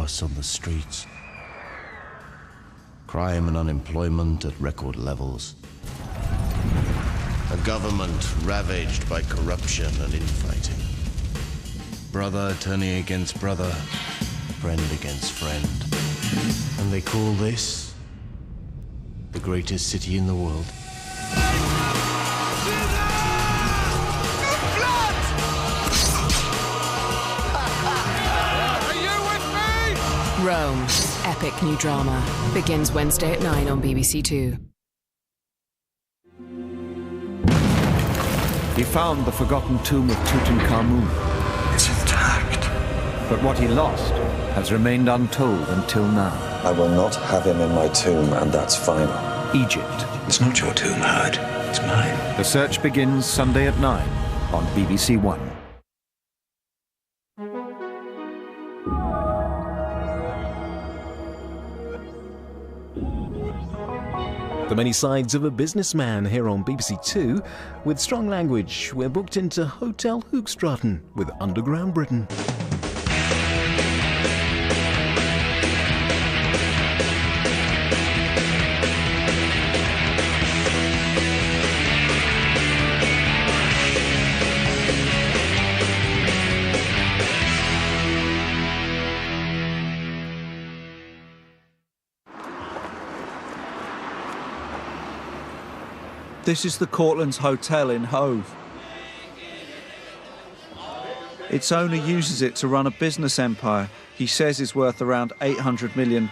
chaos on the streets. Crime and unemployment at record levels. A government ravaged by corruption and infighting. Brother turning against brother, friend against friend. And they call this the greatest city in the world. Rome, epic new drama, begins Wednesday at 9 on BBC Two. He found the forgotten tomb of Tutankhamun. It's intact. But what he lost has remained untold until now. I will not have him in my tomb, and that's final. Egypt. It's not your tomb, Howard. It's mine. The search begins Sunday at 9 on BBC One. The Many Sides of a Businessman here on BBC Two. With strong language, we're booked into Hotel Hoogstraten with Underground Britain. This is the Cortlands Hotel in Hove. Its owner uses it to run a business empire he says is worth around £800 million.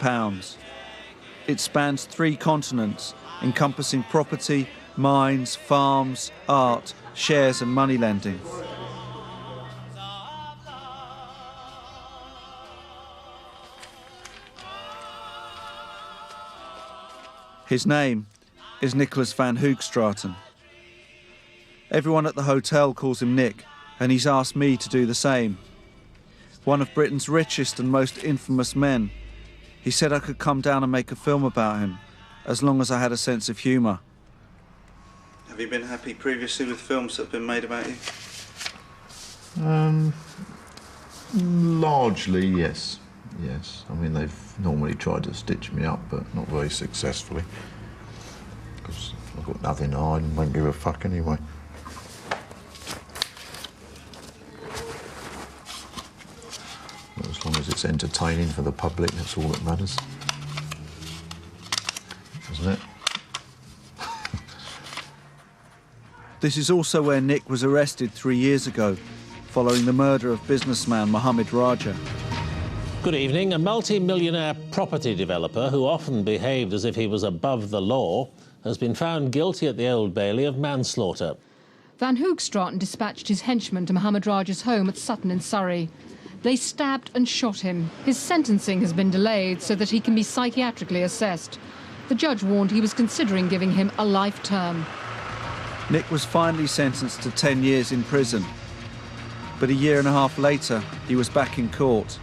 It spans 3 continents, encompassing property, mines, farms, art, shares and money lending. His name is Nicholas van Hoogstraten. Everyone at the hotel calls him Nick, and he's asked me to do the same. One of Britain's richest and most infamous men. He said I could come down and make a film about him, as long as I had a sense of humour. Have you been happy previously with films that have been made about you? Largely, yes. Yes. I mean, they've normally tried to stitch me up, but not very successfully. Because I've got nothing to hide and won't give a fuck anyway. But as long as it's entertaining for the public, that's all that matters. Isn't it? This is also where Nick was arrested 3 years ago, following the murder of businessman Mohammed Raja. Good evening. A multi-millionaire property developer who often behaved as if he was above the law has been found guilty at the Old Bailey of manslaughter. Van Hoogstraten dispatched his henchmen to Mohammed Raja's home at Sutton in Surrey. They stabbed and shot him. His sentencing has been delayed so that he can be psychiatrically assessed. The judge warned he was considering giving him a life term. Nick was finally sentenced to 10 years in prison. But a year and a half later, he was back in court.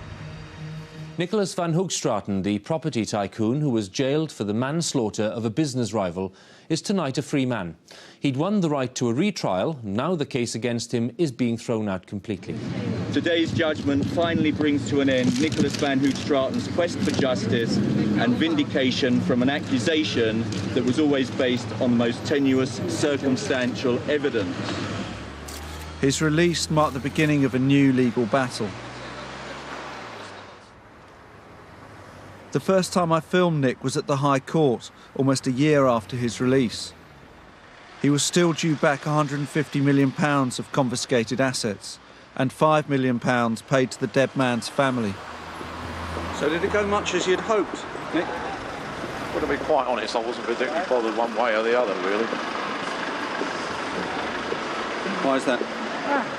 Nicholas van Hoogstraten, the property tycoon who was jailed for the manslaughter of a business rival, is tonight a free man. He'd won the right to a retrial. Now the case against him is being thrown out completely. Today's judgment finally brings to an end Nicholas van Hoogstraten's quest for justice and vindication from an accusation that was always based on the most tenuous circumstantial evidence. His release marked the beginning of a new legal battle. The first time I filmed Nick was at the High Court, almost a year after his release. He was still due back £150 million of confiscated assets and £5 million paid to the dead man's family. So did it go much as you'd hoped, Nick? Well, to be quite honest, I wasn't particularly bothered one way or the other, really. Why is that?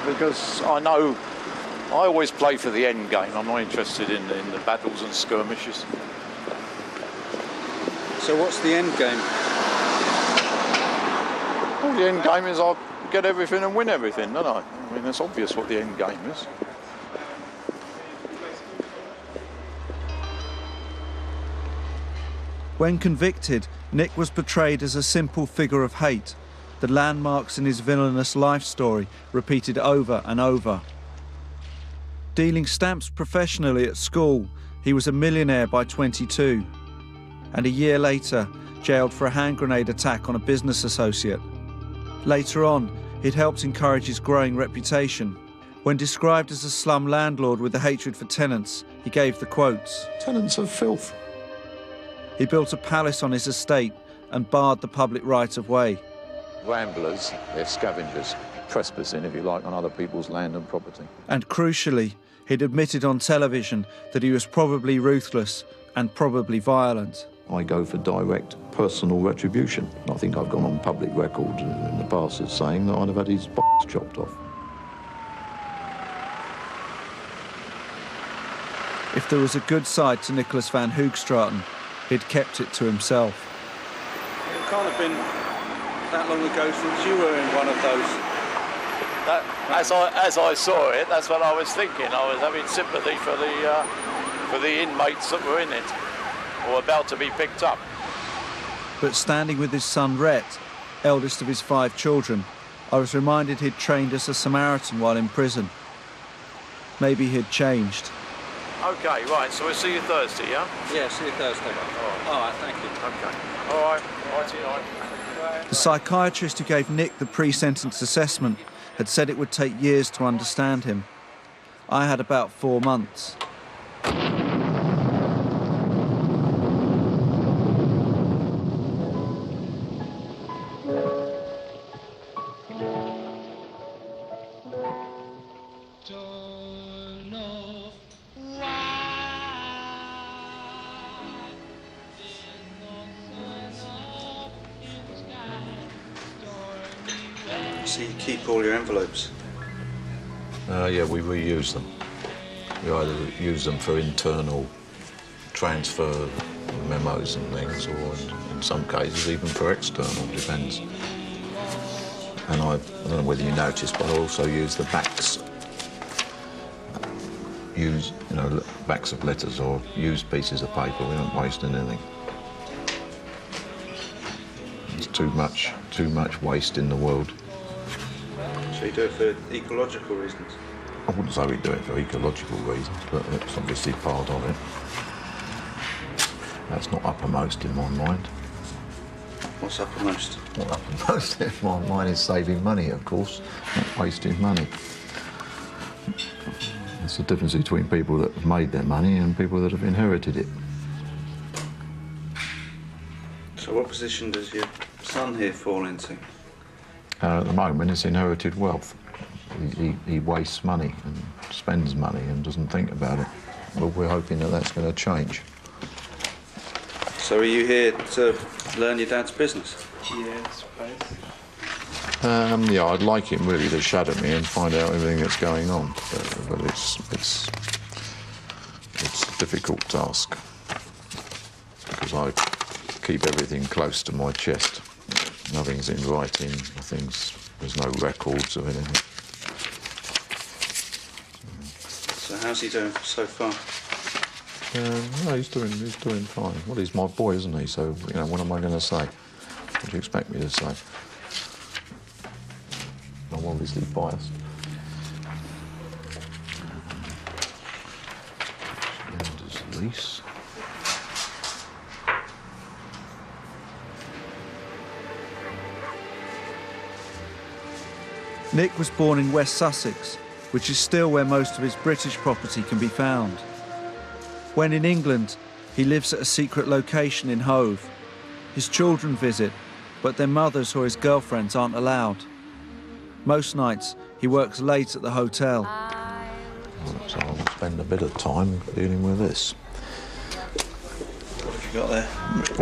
Because I always play for the end game. I'm not interested in the battles and skirmishes. So what's the end game? Well, the end game is I get everything and win everything, don't I? I mean, it's obvious what the end game is. When convicted, Nick was portrayed as a simple figure of hate, the landmarks in his villainous life story repeated over and over. Dealing stamps professionally at school, He was a millionaire by 22, and a year later, jailed for a hand grenade attack on a business associate. Later on, he'd helped encourage his growing reputation. When described as a slum landlord with a hatred for tenants, he gave the quotes. Tenants are filth. He built a palace on his estate and barred the public right of way. Ramblers, they're scavengers, trespassing, if you like, on other people's land and property. And crucially, he'd admitted on television that he was probably ruthless and probably violent. I go for direct personal retribution. I think I've gone on public record in the past as saying that I'd have had his chopped off. If there was a good side to Nicholas van Hoogstraten, he'd kept it to himself. It can't have been that long ago since you were in one of those. As I saw it, that's what I was thinking. I was having sympathy for the inmates that were in it, or about to be picked up. But standing with his son Rhett, eldest of his 5 children, I was reminded he'd trained as a Samaritan while in prison. Maybe he'd changed. OK, right, so we'll see you Thursday, yeah? Yeah, see you Thursday. All right, thank you. OK. All right, righty-night. The psychiatrist who gave Nick the pre-sentence assessment had said it would take years to understand him. I had about 4 months. So you keep all your envelopes? Yeah, we reuse them. We either use them for internal transfer memos and things, or in some cases even for external, depends. And I don't know whether you noticed, but I also use the backs. Backs of letters or used pieces of paper. We don't waste anything. There's too much waste in the world. So you do it for ecological reasons? I wouldn't say we do it for ecological reasons, but it's obviously part of it. That's not uppermost in my mind. What's uppermost? What uppermost in my mind is saving money, of course, not wasting money. It's the difference between people that have made their money and people that have inherited it. So what position does your son here fall into? At the moment, it's inherited wealth. He wastes money and spends money and doesn't think about it. But we're hoping that that's going to change. So are you here to learn your dad's business? Yeah, I suppose. Yeah, I'd like him really to shadow me and find out everything that's going on. But it's a difficult task because I keep everything close to my chest. Nothing's in writing. There's no records of anything. So how's he doing so far? No, he's doing fine. Well, he's my boy, isn't he? So, what am I going to say? What do you expect me to say? I'm obviously biased. Lender's lease. Nick was born in West Sussex, which is still where most of his British property can be found. When in England, he lives at a secret location in Hove. His children visit, but their mothers or his girlfriends aren't allowed. Most nights, he works late at the hotel. So I'll spend a bit of time dealing with this. What have you got there?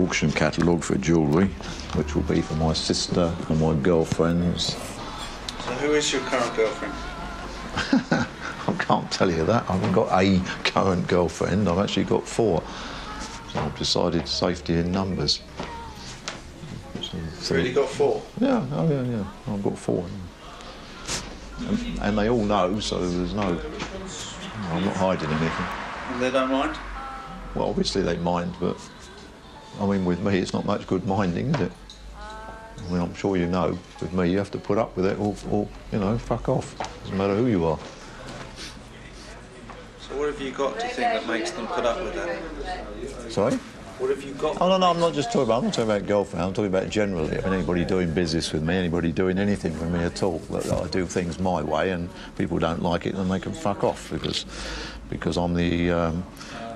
Auction catalogue for jewellery, which will be for my sister and my girlfriends. So who is your current girlfriend? I can't tell you that. I haven't got a current girlfriend. I've actually got 4. So I've decided safety in numbers. You've really got 4? Yeah, yeah. I've got 4. And they all know, so there's no... I'm not hiding anything. And they don't mind? Well, obviously they mind, but... with me, it's not much good minding, is it? I'm sure you know, with me, you have to put up with it or fuck off. Doesn't matter who you are. So What have you got to think that makes them put up with that? Sorry? What have you got? Oh, no, I'm not just talking about, I'm not talking about girlfriend, I'm talking about generally. I mean, anybody doing business with me, anybody doing anything with me at all, that I do things my way and people don't like it, then they can fuck off because I'm the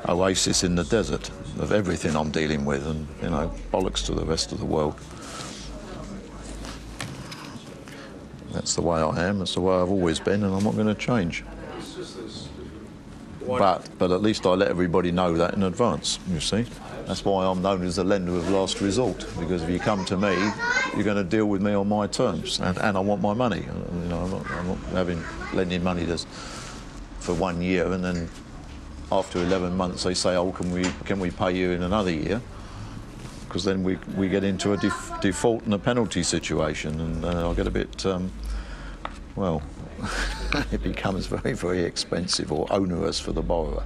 oasis in the desert of everything I'm dealing with, and, you know, bollocks to the rest of the world. That's the way I am, that's the way I've always been, and I'm not going to change. But at least I let everybody know that in advance, you see. That's why I'm known as the lender of last resort, because if you come to me, you're going to deal with me on my terms, and I want my money. You know, I'm not lending money for 1 year, and then after 11 months they say, oh, can we pay you in another year? Because then we get into a default and a penalty situation, and I get a bit, well, it becomes very, very expensive or onerous for the borrower.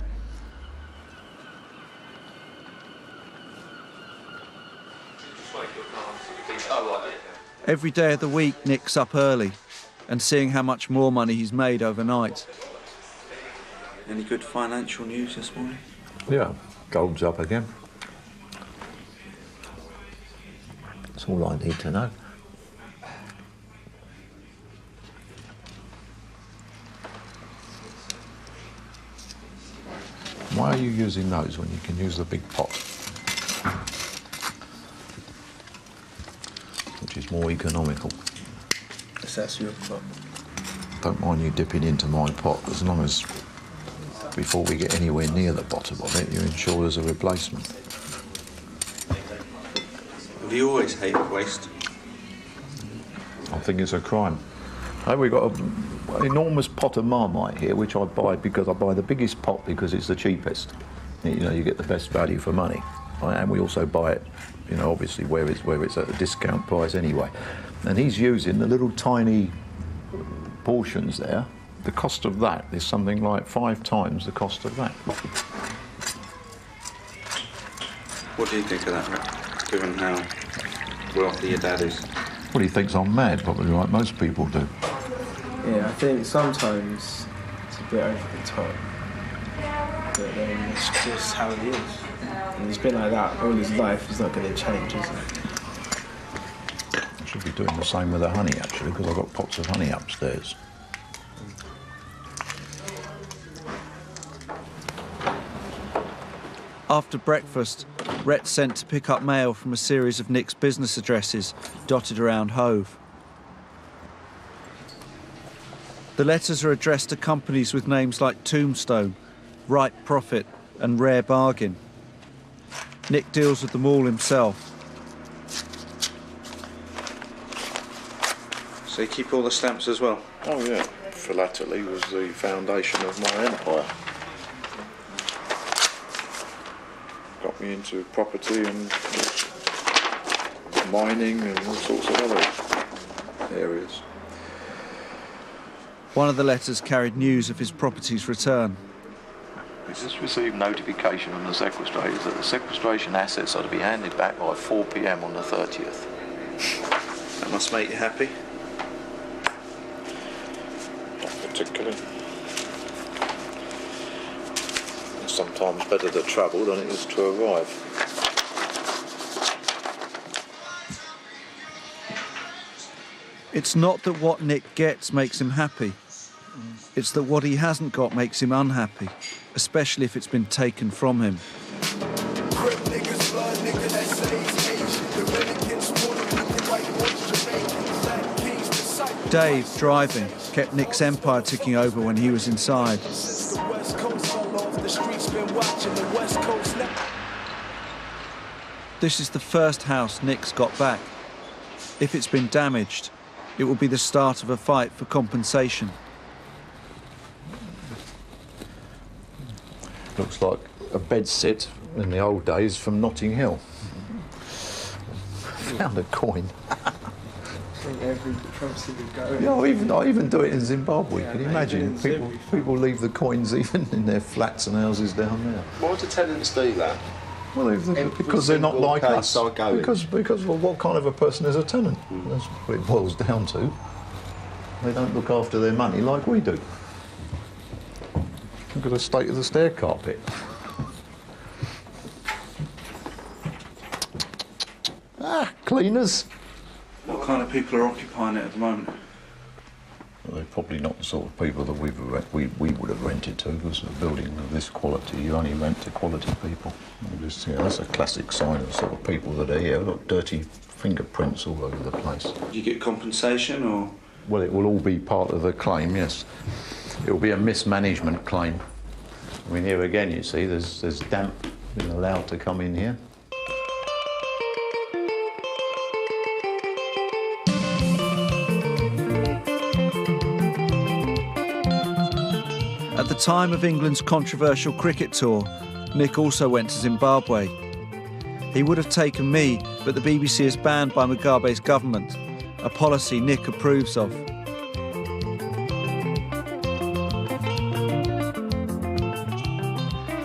Every day of the week, Nick's up early and seeing how much more money he's made overnight. Any good financial news this morning? Yeah, gold's up again. That's all I need to know. Why are you using those when you can use the big pot? Which is more economical. That's your pot. Don't mind you dipping into my pot, as long as before we get anywhere near the bottom of it, you ensure there's a replacement. Have you always hated waste? I think it's a crime. Hey, we've got an enormous pot of Marmite here, which I buy because I buy the biggest pot because it's the cheapest. You know, you get the best value for money. And we also buy it, you know, obviously where it's at a discount price anyway. And he's using the little tiny portions there. The cost of that is something like 5 times the cost of that. What do you think of that, Rick, given how wealthy your dad is? Well, he thinks I'm mad, probably like most people do. Yeah, I think sometimes it's a bit over the top. But then it's just how he is. And he's been like that all his life. He's not going to change, is he? I should be doing the same with the honey, actually, because I've got pots of honey upstairs. After breakfast, Rhett's sent to pick up mail from a series of Nick's business addresses dotted around Hove. The letters are addressed to companies with names like Tombstone, Right Profit and Rare Bargain. Nick deals with them all himself. So you keep all the stamps as well? Oh, yeah. Philately was the foundation of my empire. Got me into property and mining and all sorts of other areas. One of the letters carried news of his property's return. We just received notification from the sequestrators that the sequestration assets are to be handed back by 4 p.m. on the 30th. That must make you happy. Not particularly. It's sometimes better to travel than it is to arrive. It's not that what Nick gets makes him happy. It's that what he hasn't got makes him unhappy, especially if it's been taken from him. Dave, driving, kept Nick's empire ticking over when he was inside. This is the first house Nick's got back. If it's been damaged, it will be the start of a fight for compensation. Looks like a bedsit in the old days from Notting Hill. Found a coin. I think every property we go in. Yeah, I even do it in Zimbabwe. Can you imagine? People leave the coins even in their flats and houses down there. Why do tenants do that? Well, because they're not like us. Because well, what kind of a person is a tenant? That's what it boils down to. They don't look after their money like we do. Look at the state of the stair carpet. Cleaners. What kind of people are occupying it at the moment? Well, they're probably not the sort of people that we would have rented to, because a building of this quality, you only rent to quality people. Just, that's a classic sign of the sort of people that are here. Look, dirty fingerprints all over the place. Do you get compensation, or...? Well, it will all be part of the claim, yes. It will be a mismanagement claim. I mean, here again, you see, there's damp being allowed to come in here. At the time of England's controversial cricket tour, Nick also went to Zimbabwe. He would have taken me, but the BBC is banned by Mugabe's government, a policy Nick approves of.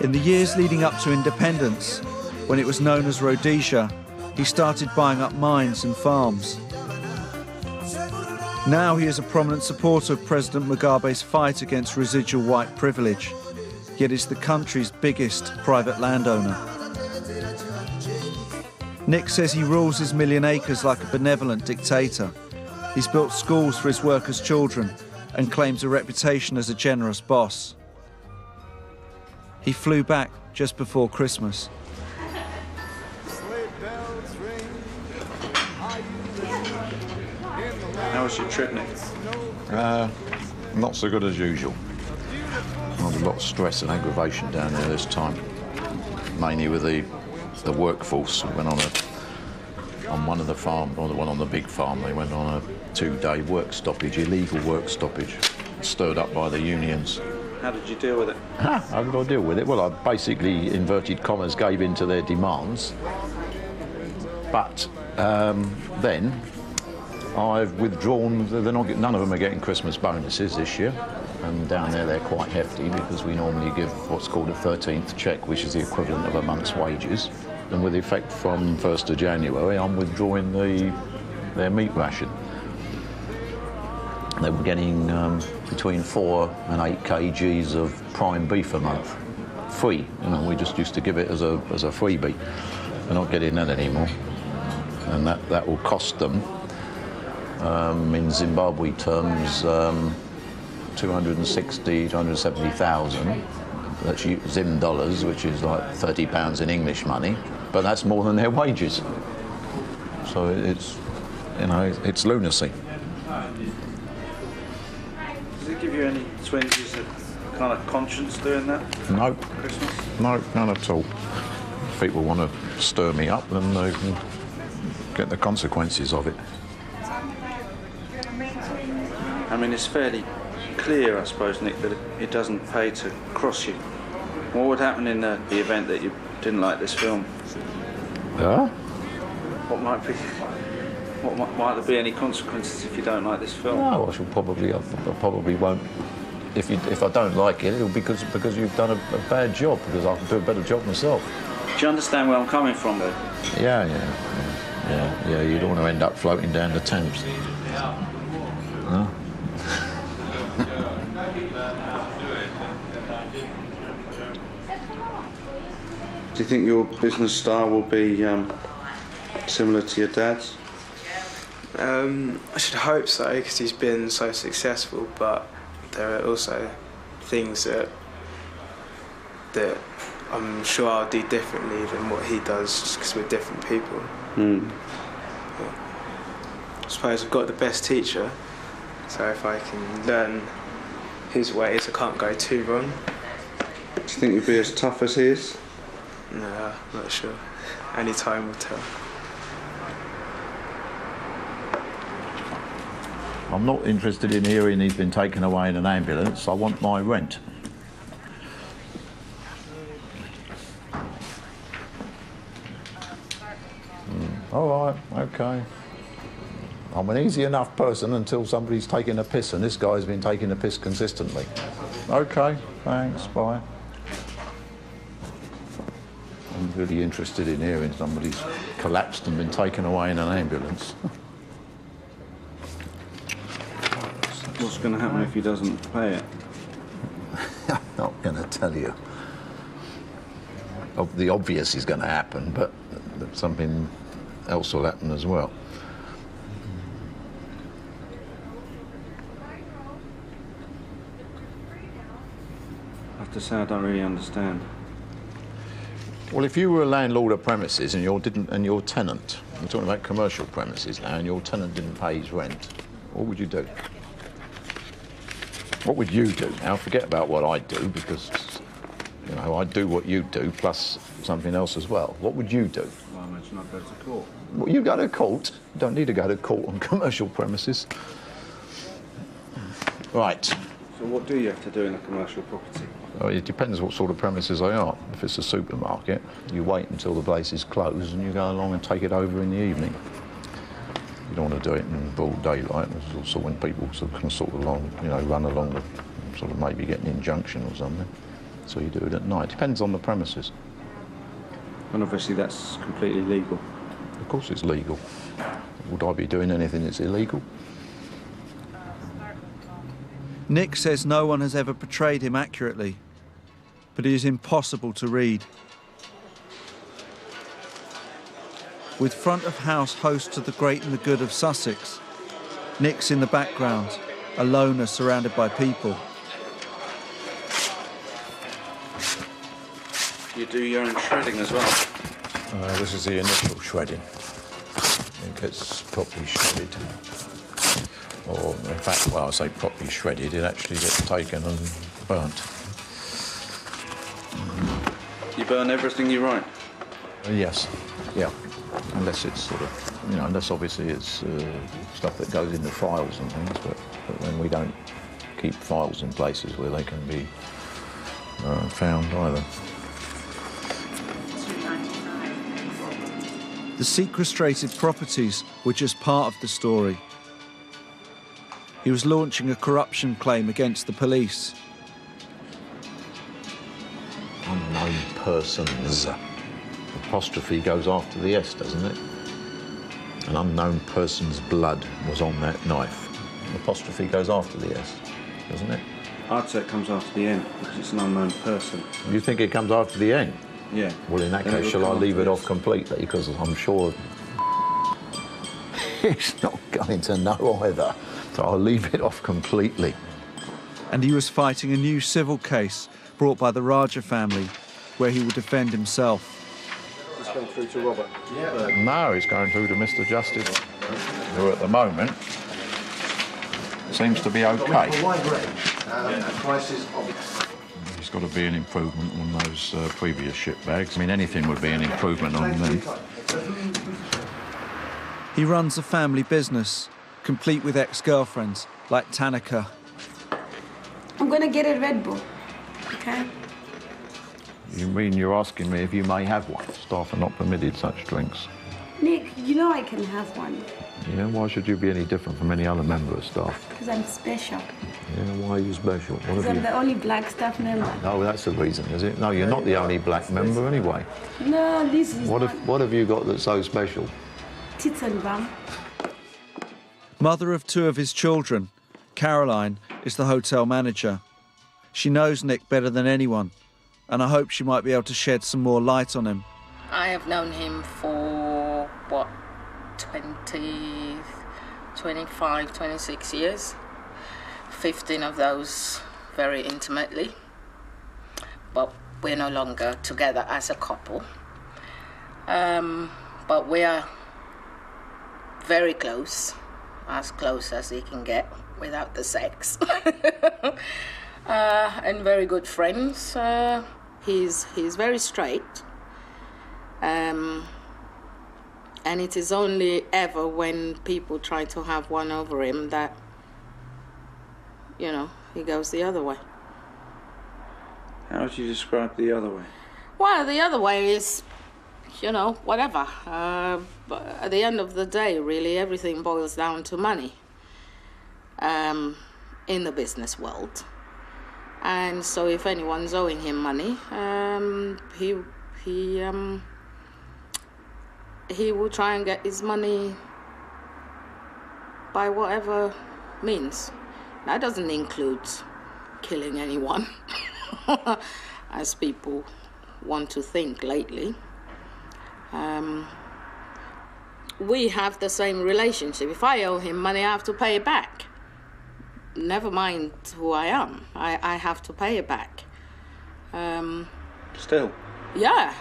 In the years leading up to independence, when it was known as Rhodesia, he started buying up mines and farms. Now he is a prominent supporter of President Mugabe's fight against residual white privilege, yet is the country's biggest private landowner. Nick says he rules his million acres like a benevolent dictator. He's built schools for his workers' children and claims a reputation as a generous boss. He flew back just before Christmas. How was your trip, Nick? Not so good as usual. I had a lot of stress and aggravation down there this time, mainly with the workforce. We went on one of the farms, or the one on the big farm, they went on a 2-day work stoppage, illegal work stoppage, stirred up by the unions. How did you deal with it? How did I deal with it? Well, I basically, inverted commas, gave in to their demands. But then I've withdrawn. None of them are getting Christmas bonuses this year. And down there they're quite hefty, because we normally give what's called a 13th cheque, which is the equivalent of a month's wages. And with effect from 1st of January, I'm withdrawing their meat ration. They were getting between 4 and 8 kgs of prime beef a month, free. You know, we just used to give it as a freebie. They're not getting that anymore, and that will cost them, in Zimbabwe terms, 260, 270,000. That's Zim dollars, which is like £30 in English money, but that's more than their wages. So it's, it's lunacy. Does it give you any twinges of kind of conscience doing that? No. Christmas? No, none at all. If people want to stir me up, then they can get the consequences of it. I mean, it's fairly clear, I suppose, Nick, that it doesn't pay to cross you. What would happen in the event that you didn't like this film? Yeah? Might there be any consequences if you don't like this film? No, I probably won't. If I don't like it, it'll be because you've done a bad job, because I can do a better job myself. Do you understand where I'm coming from, though? Yeah. You don't want to end up floating down the Thames. Huh? Do you think your business style will be similar to your dad's? I should hope so, because he's been so successful, but there are also things that I'm sure I'll do differently than what he does, just because we're different people. I suppose I've got the best teacher, so if I can learn his ways, I can't go too wrong. Do you think you'll be as tough as he is? No, I'm not sure. Only time will tell. I'm not interested in hearing he's been taken away in an ambulance. I want my rent. All right, okay. I'm an easy enough person until somebody's taking a piss, and this guy's been taking a piss consistently. Okay, thanks, bye. I'm really interested in hearing somebody's collapsed and been taken away in an ambulance. What's going to happen if he doesn't pay it? Not going to tell you. The obvious is going to happen, but something else will happen as well. I have to say, I don't really understand. Well, if you were a landlord of premises and your tenant, I'm talking about commercial premises now, and your tenant didn't pay his rent, what would you do? What would you do? Now, forget about what I do, because, you know, I do what you do, plus something else as well. What would you do? Well, I imagine I'd go to court. Well, you go to court. You don't need to go to court on commercial premises. Right. So what do you have to do in a commercial property? Well, it depends what sort of premises they are. If it's a supermarket, you wait until the place is closed and you go along and take it over in the evening. You don't want to do it in broad daylight. It's also when people can sort of run along the, sort of maybe get an injunction or something. So you do it at night. Depends on the premises. And obviously that's completely legal. Of course it's legal. Would I be doing anything that's illegal? Nick says no one has ever portrayed him accurately, but he is impossible to read. With front of house host to the great and the good of Sussex, Nick's in the background, a loner surrounded by people. You do your own shredding as well? This is the initial shredding. It gets properly shredded. Or, in fact, well, I say properly shredded, it actually gets taken and burnt. You burn everything you write? Yes, yeah. Unless it's sort of, you know, unless obviously it's stuff that goes into files and things, but then we don't keep files in places where they can be found either. The sequestrated properties were just part of the story. He was launching a corruption claim against the police. Unknown persons. Apostrophe goes after the S, doesn't it? An unknown person's blood was on that knife. Apostrophe goes after the S, doesn't it? I'd say it comes after the N, because it's an unknown person. You think it comes after the N? Yeah. Well, in that case, shall I leave it off completely? Because I'm sure he's not going to know either. So I'll leave it off completely. And he was fighting a new civil case brought by the Raja family, where he would defend himself. It's going through to Robert. Yeah. No, it's going through to Mr. Justice, who at the moment seems to be okay. There's got to be an improvement on those previous ship bags. I mean, anything would be an improvement on them. He runs a family business, complete with ex-girlfriends like Tanaka. I'm going to get a Red Bull, okay? You mean you're asking me if you may have one? Staff are not permitted such drinks. Nick, you know I can have one. Yeah, why should you be any different from any other member of staff? Because I'm special. Yeah, why are you special? Because I'm the only black staff member. No, that's the reason, is it? No, you're not the only black member anyway. No, this is What have you got that's so special? Tits and bum. Mother of two of his children, Caroline is the hotel manager. She knows Nick better than anyone, and I hope she might be able to shed some more light on him. I have known him for, 25, 26 years. 15 of those very intimately. But we're no longer together as a couple. But we are very close as he can get without the sex. And very good friends. He's very straight. And it is only ever when people try to have one over him that, you know, he goes the other way. How would you describe the other way? Well, the other way is, you know, whatever. But at the end of the day, really, everything boils down to money in the business world. And so if anyone's owing him money, he will try and get his money by whatever means. That doesn't include killing anyone. as people want to think lately. We have the same relationship. If I owe him money, I have to pay it back. Never mind who I am. I have to pay it back. Still? Yeah.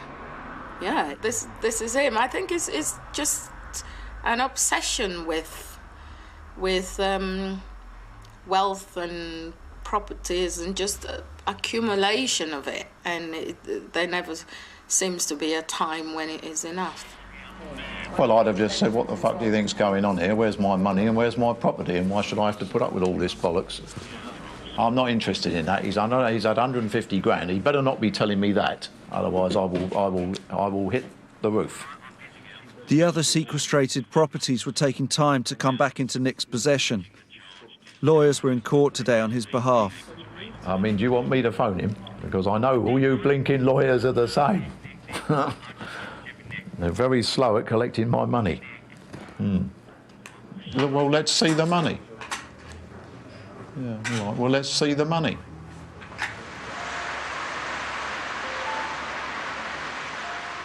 This is him. I think it's just an obsession with wealth and properties and just accumulation of it. And there never seems to be a time when it is enough. Well, I'd have just said, what the fuck do you think's going on here? Where's my money and where's my property? And why should I have to put up with all this bollocks? I'm not interested in that. He's had 150 grand. He better not be telling me that. Otherwise, I will hit the roof. The other sequestrated properties were taking time to come back into Nick's possession. Lawyers were in court today on his behalf. I mean, do you want me to phone him? Because I know all you blinking lawyers are the same. They're very slow at collecting my money. Well, let's see the money. Yeah, all right. Well, let's see the money.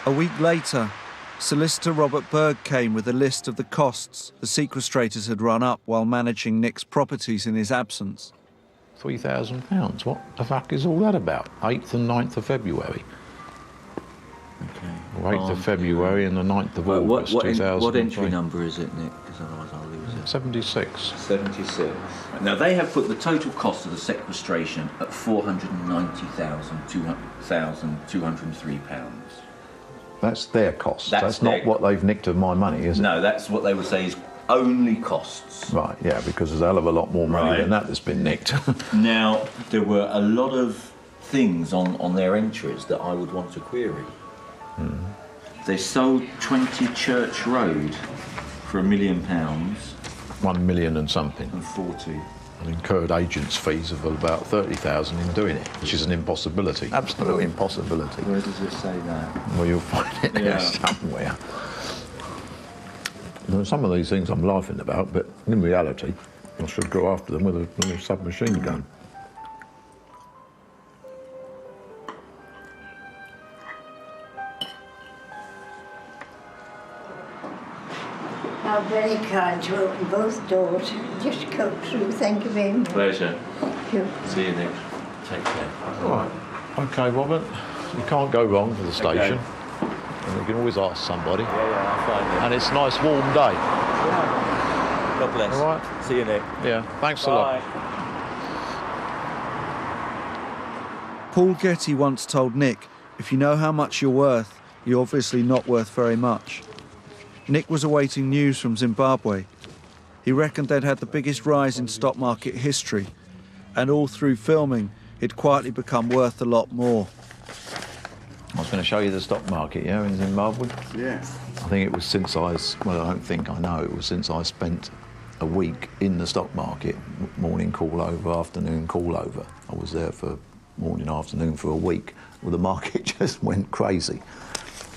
A week later, solicitor Robert Berg came with a list of the costs the sequestrators had run up while managing Nick's properties in his absence. £3,000. What the fuck is all that about? 8th and 9th of February. Okay. Or 8th of February and the 9th of August, 2003. What entry number is it, Nick? Because otherwise I'll lose it. 76. 76. Now, they have put the total cost of the sequestration at £490,203. That's their cost. That's not what they've nicked of my money, is it? No, that's what they would say is only costs. Right, yeah, because there's a hell of a lot more money than that that's been nicked. Now, there were a lot of things on their entries that I would want to query. They sold 20 Church Road for £1 million. 1 million and something. And 40. And incurred agents' fees of about 30,000 in doing it, which is an impossibility. Absolute impossibility. Where does it say that? Well, you'll find it there somewhere. Now, some of these things I'm laughing about, but in reality, I should go after them with a submachine gun. How very kind to open both doors. Just go through. Thank you very much. Pleasure. Thank you. See you, Nick. Take care. All right. OK, Robert. You can't go wrong for the station. Okay. And you can always ask somebody. Yeah, I'll find it. And it's a nice warm day. God bless. All right. See you, Nick. Yeah, thanks Bye. a lot. Paul Getty once told Nick, if you know how much you're worth, you're obviously not worth very much. Nick was awaiting news from Zimbabwe. He reckoned they'd had the biggest rise in stock market history, and all through filming, it'd quietly become worth a lot more. I was going to show you the stock market, yeah, in Zimbabwe. Yeah. I think it was since I know it was since I spent a week in the stock market, morning call over, afternoon call over. I was there for morning, afternoon for a week. Well, the market just went crazy.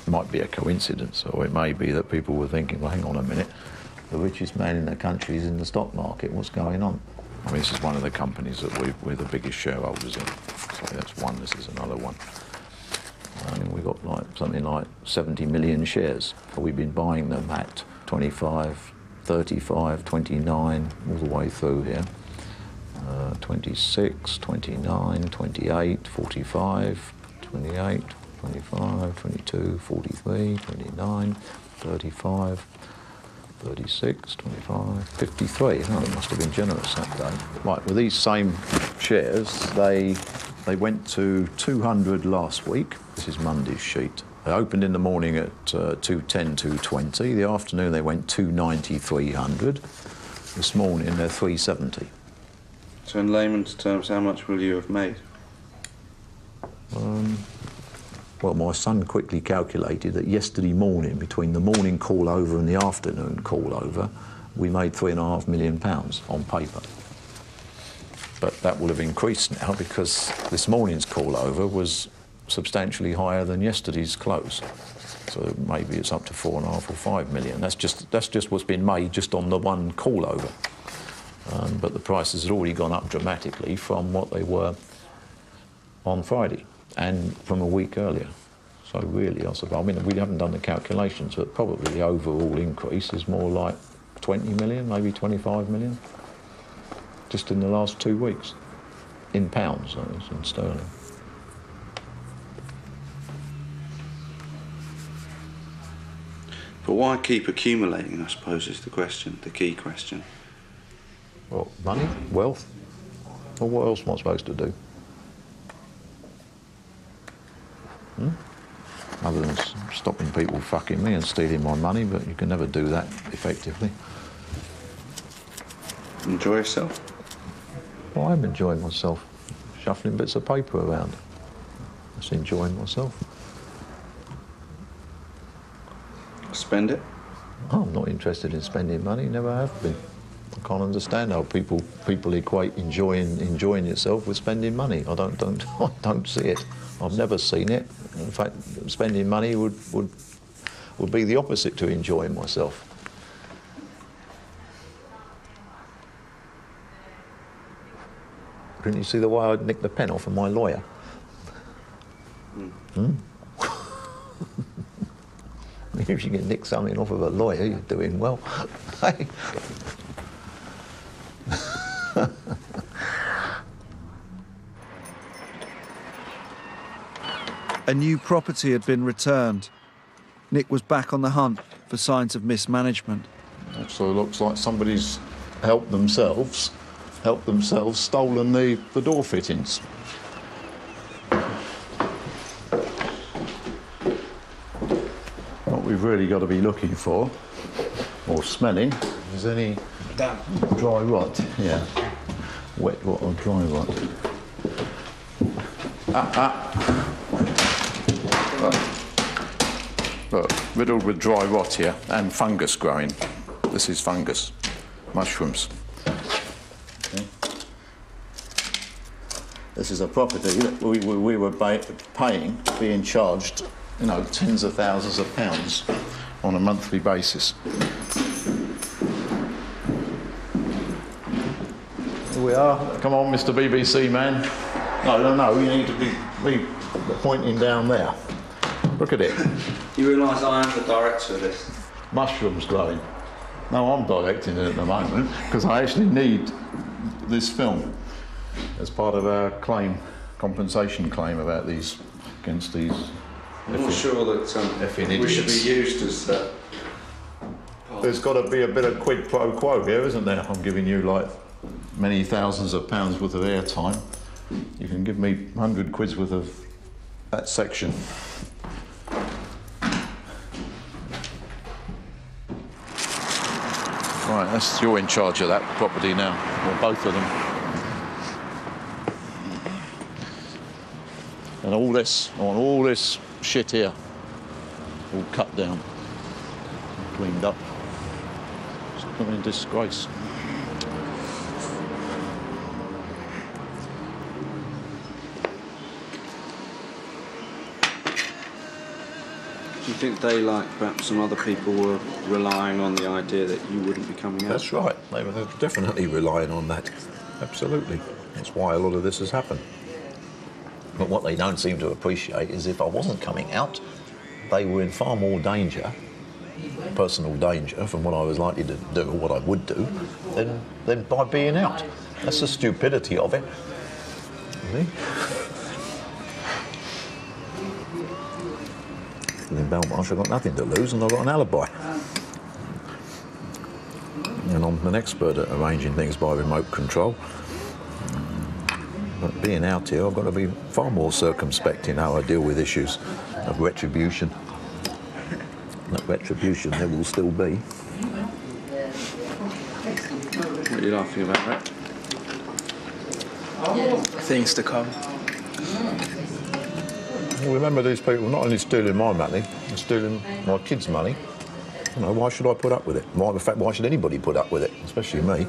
It might be a coincidence, or it may be that people were thinking, well, hang on a minute, the richest man in the country is in the stock market, what's going on? I mean, this is one of the companies that we're the biggest shareholders in. So that's one, this is another one. We've got something like 70 million shares. We've been buying them at 25, 35, 29, all the way through here. 26, 29, 28, 45, 28, 25, 22, 43, 29, 35, 36, 25, 53. Oh, they must have been generous that day. Right, with these same shares, they went to 200 last week. This is Monday's sheet. They opened in the morning at 210, 220. The afternoon they went 290, 300. This morning they're 370. So in layman's terms, how much will you have made? Well, my son quickly calculated that yesterday morning, between the morning call over and the afternoon call over, we made £3.5 million on paper. But that will have increased now because this morning's call over was substantially higher than yesterday's close. So maybe it's up to 4.5 or 5 million. That's just what's been made just on the one call over. But the prices had already gone up dramatically from what they were on Friday, and from a week earlier. So really, I mean, we haven't done the calculations, but probably the overall increase is more like 20 million, maybe 25 million, just in the last 2 weeks, in pounds, that is, in sterling. But why keep accumulating, I suppose, is the question, the key question. Well, money, wealth. Well, what else am I supposed to do? Other than stopping people fucking me and stealing my money, but you can never do that effectively. Enjoy yourself? Well, I'm enjoying myself, shuffling bits of paper around. Just enjoying myself. Spend it? I'm not interested in spending money, never have been. I can't understand how people equate enjoying yourself with spending money. I don't see it. I've never seen it. In fact, spending money would be the opposite to enjoying myself. Didn't you see the way I nicked the pen off of my lawyer? If you can nick something off of a lawyer, you're doing well. A new property had been returned. Nick was back on the hunt for signs of mismanagement. So it looks like somebody's helped themselves, stolen the door fittings. What we've really got to be looking for, or smelling, is any dry rot. Yeah, wet rot or dry rot. Look, riddled with dry rot here and fungus growing. This is fungus, mushrooms. Okay. This is a property that we were paying, being charged, you know, tens of thousands of pounds on a monthly basis. Here we are. Come on, Mr. BBC man. No, you need to be pointing down there. Look at it. You realise I am the director of this? Mushrooms growing. No, I'm directing it at the moment because I actually need this film as part of our compensation claim about these, against these. I'm not sure that we should be used as. There's got to be a bit of quid pro quo here, isn't there? I'm giving you like many thousands of pounds worth of airtime. You can give me 100 quid's worth of that section. Right, you're in charge of that property now, or both of them. And all this shit here, all cut down, cleaned up. It's not in disgrace. Do you think they, like perhaps some other people, were relying on the idea that you wouldn't be coming out? That's right. They were definitely relying on that. Absolutely. That's why a lot of this has happened. But what they don't seem to appreciate is if I wasn't coming out, they were in far more danger, personal danger, from what I was likely to do, or what I would do, than by being out. That's the stupidity of it. See? In Belmarsh, I've got nothing to lose and I've got an alibi. And I'm an expert at arranging things by remote control. But being out here, I've got to be far more circumspect in how I deal with issues of retribution. That retribution there will still be. What are you laughing about, Rick? Things to come. Well, remember, these people not only stealing my money, they're stealing my kids' money. You know, why should I put up with it? In fact, why should anybody put up with it, especially me?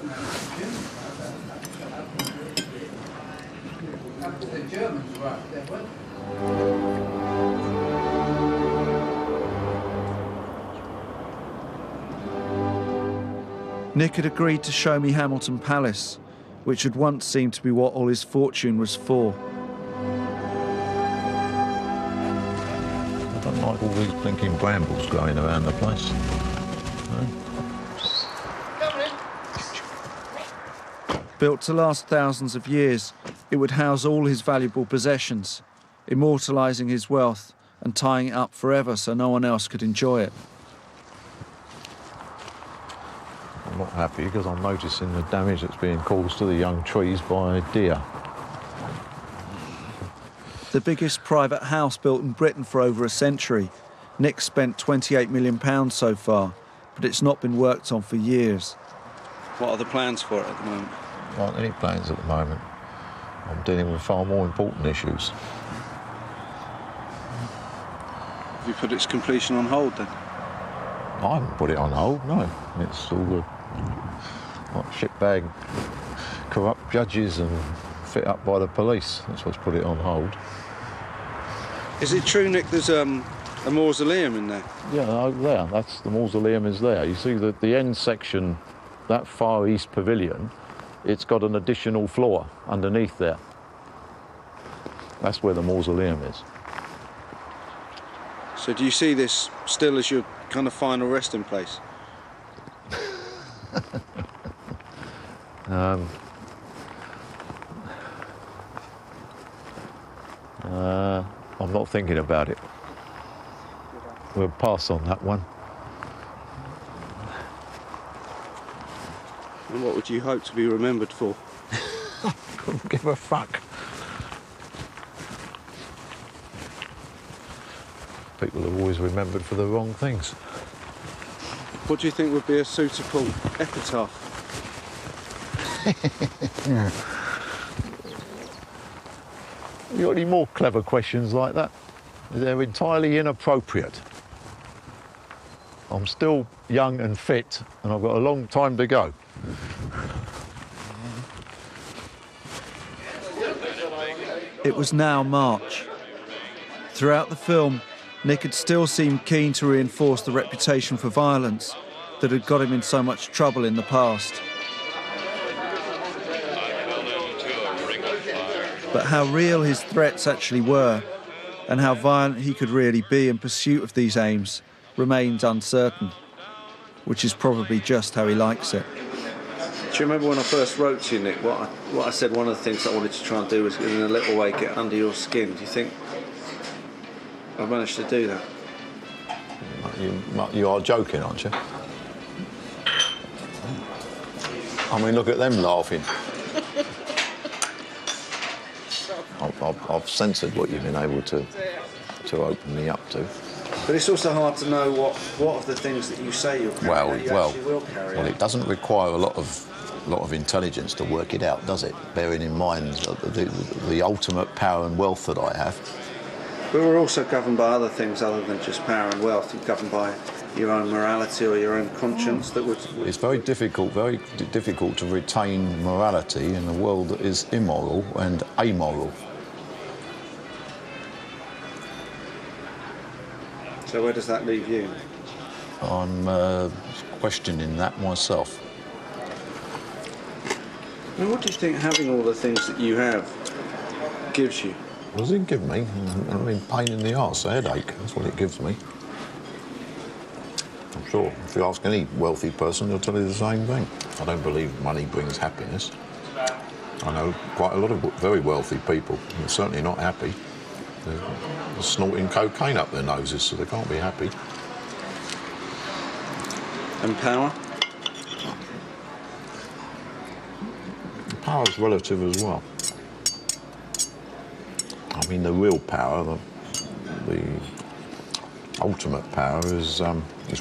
Nick had agreed to show me Hamilton Palace, which had once seemed to be what all his fortune was for. like all these blinking brambles growing around the place. Built to last thousands of years, it would house all his valuable possessions, immortalising his wealth and tying it up forever so no one else could enjoy it. I'm not happy because I'm noticing the damage that's being caused to the young trees by deer. The biggest private house built in Britain for over a century. Nick spent £28 million so far, but it's not been worked on for years. What are the plans for it at the moment? There aren't any plans at the moment. I'm dealing with far more important issues. Have you put its completion on hold then? I haven't put it on hold, no. It's all the like, shitbag corrupt judges and fit up by the police. That's what's put it on hold. Is it true, Nick, there's a mausoleum in there? Yeah, over there. That's the mausoleum is there. You see the end section, that far east pavilion, it's got an additional floor underneath there. That's where the mausoleum is. So do you see this still as your kind of final resting place? I'm not thinking about it. We'll pass on that one. And what would you hope to be remembered for? Couldn't give a fuck. People are always remembered for the wrong things. What do you think would be a suitable epitaph? Yeah. You got any more clever questions like that? They're entirely inappropriate. I'm still young and fit, and I've got a long time to go. It was now March. Throughout the film, Nick had still seemed keen to reinforce the reputation for violence that had got him in so much trouble in the past. But how real his threats actually were, and how violent he could really be in pursuit of these aims, remains uncertain, which is probably just how he likes it. Do you remember when I first wrote to you, Nick, what I said one of the things I wanted to try and do was, in a little way, get under your skin? Do you think I've managed to do that? You are joking, aren't you? I mean, look at them laughing. I've censored what you've been able to open me up to. But it's also hard to know what of the things that you say you'll carry out you actually will carry out. It doesn't require a lot of intelligence to work it out, does it? Bearing in mind the ultimate power and wealth that I have. But we're also governed by other things other than just power and wealth. You're governed by your own morality or your own conscience that would... It's very difficult to retain morality in a world that is immoral and amoral. So where does that leave you? I'm questioning that myself. Now, what do you think having all the things that you have gives you? What does it give me? I mean, pain in the arse, a headache, that's what it gives me. I'm sure if you ask any wealthy person, they'll tell you the same thing. I don't believe money brings happiness. I know quite a lot of very wealthy people who are certainly not happy. They're snorting cocaine up their noses, so they can't be happy. And power? Power's relative as well. I mean, the real power, the ultimate power is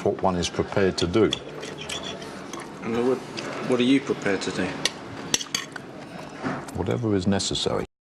what one is prepared to do. And what are you prepared to do? Whatever is necessary.